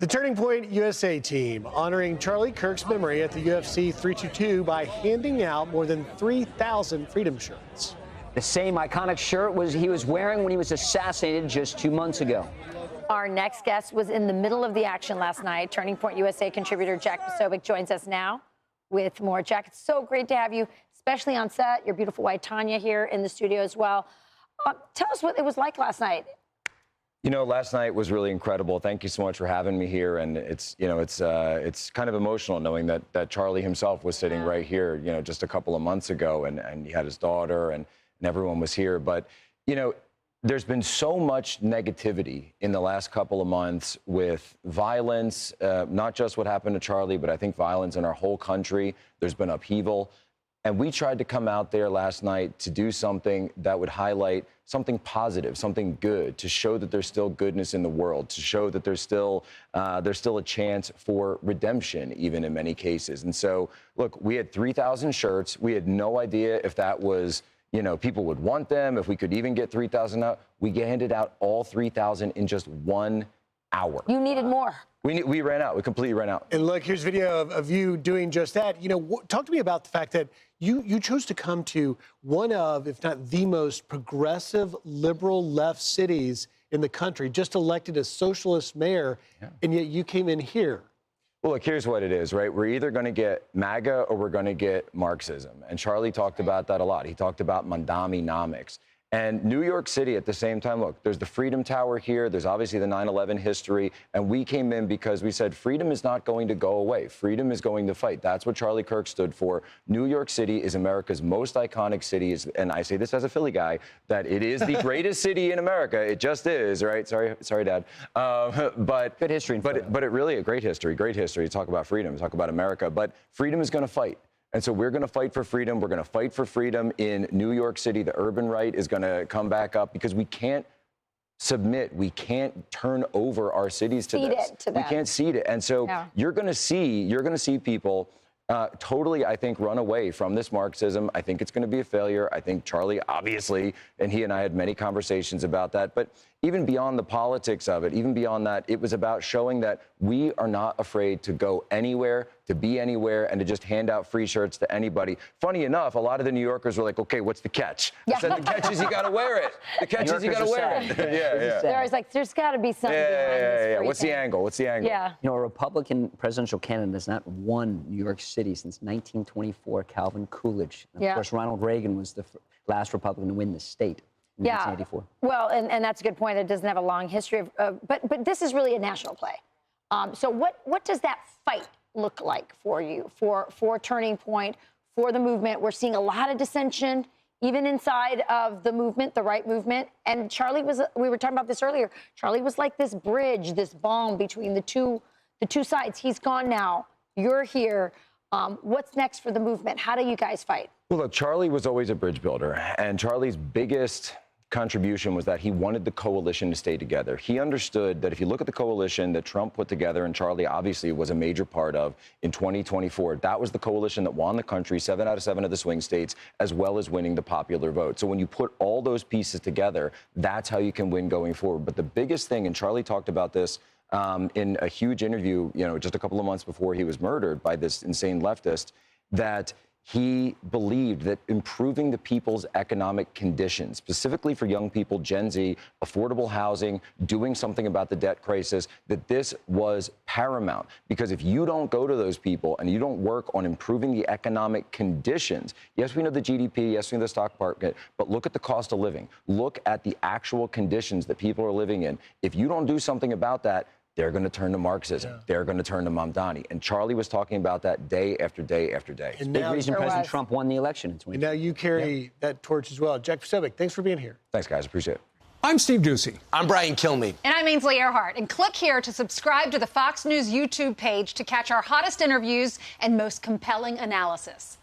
The Turning Point USA team honoring Charlie Kirk's memory at the UFC 322 by handing out more than 3,000 Freedom shirts. The same iconic shirt he was wearing when he was assassinated just 2 months ago. Our next guest was in the middle of the action last night. Turning Point USA contributor Jack Posobiec joins us now with more. Jack, it's so great to have you, especially on set. Your beautiful wife Tanya here in the studio as well. Tell us what it was like last night. You know, last night was really incredible. Thank you so much for having me here. And it's kind of emotional knowing that Charlie himself was sitting right here, just a couple of months ago, and he had his daughter and everyone was here. But, there's been so much negativity in the last couple of months with violence, not just what happened to Charlie, but I think violence in our whole country. There's been upheaval. And we tried to come out there last night to do something that would highlight something positive, something good, to show that there's still goodness in the world, to show that there's still a chance for redemption, even in many cases. And so, look, we had 3,000 shirts. We had no idea if that was, people would want them, if we could even get 3,000 out. We handed out all 3,000 in just 1 hour. You needed more. We ran out. We completely ran out. And look, here's video of you doing just that. Talk to me about the fact that you chose to come to one of, if not the most progressive, liberal left cities in the country, just elected a socialist mayor, and yet you came in here. Well, look, here's what it is, right? We're either going to get MAGA or we're going to get Marxism. And Charlie talked about that a lot. He talked about Mondaminomics. And New York City at the same time, look, there's the Freedom Tower here. There's obviously the 9/11 history. And we came in because we said freedom is not going to go away. Freedom is going to fight. That's what Charlie Kirk stood for. New York City is America's most iconic city. And I say this as a Philly guy, that it is the greatest city in America. It just is, right? Sorry, Dad. But good history. But it really a great history. Talk about freedom. Talk about America. But freedom is going to fight. And so we're going to fight for freedom. We're going to fight for freedom in New York City. The urban right is going to come back up because we can't submit. We can't turn over our cities to this. We can't cede it. And so you're going to see people totally, I think, run away from this Marxism. I think it's going to be a failure. I think Charlie, obviously, and he and I had many conversations about that. But even beyond the politics of it, even beyond that, it was about showing that we are not afraid to go anywhere, to be anywhere, and to just hand out free shirts to anybody. Funny enough, a lot of the New Yorkers were like, okay, what's the catch? I said, the catch is you got to wear it. The catch is you got to wear it. They're always like, there's got to be something behind this free What's the angle? What's the angle? Yeah. A Republican presidential candidate has not won New York City since 1924, Calvin Coolidge. And of course, Ronald Reagan was the last Republican to win the state. 1984. Well, and that's a good point. It doesn't have a long history of, but this is really a national play. So what does that fight look like for you, for Turning Point, for the movement? We're seeing a lot of dissension, even inside of the movement, the right movement. And Charlie we were talking about this earlier. Charlie was like this bridge, this balm between the two sides. He's gone now. You're here. What's next for the movement? How do you guys fight? Well, look, Charlie was always a bridge builder, and Charlie's biggest contribution was that he wanted the coalition to stay together. He understood that if you look at the coalition that Trump put together, and Charlie obviously was a major part of in 2024, that was the coalition that won the country 7 out of 7 of the swing states, as well as winning the popular vote. So when you put all those pieces together, that's how you can win going forward. But the biggest thing, and Charlie talked about this in a huge interview, just a couple of months before he was murdered by this insane leftist, that he believed that improving the people's economic conditions, specifically for young people, Gen Z, affordable housing, doing something about the debt crisis, that this was paramount. Because if you don't go to those people and you don't work on improving the economic conditions, yes, we know the GDP, yes, we know the stock market, but look at the cost of living. Look at the actual conditions that people are living in. If you don't do something about that, they're going to turn to Marxism. They're going to turn to Mamdani. And Charlie was talking about that day after day after day. And big reason President Trump won the election in 2020. And now you carry that torch as well. Jack Posobiec, thanks for being here. Thanks, guys. Appreciate it. I'm Steve Doocy. I'm Brian Kilmeade. And I'm Ainsley Earhart. And click here to subscribe to the Fox News YouTube page to catch our hottest interviews and most compelling analysis.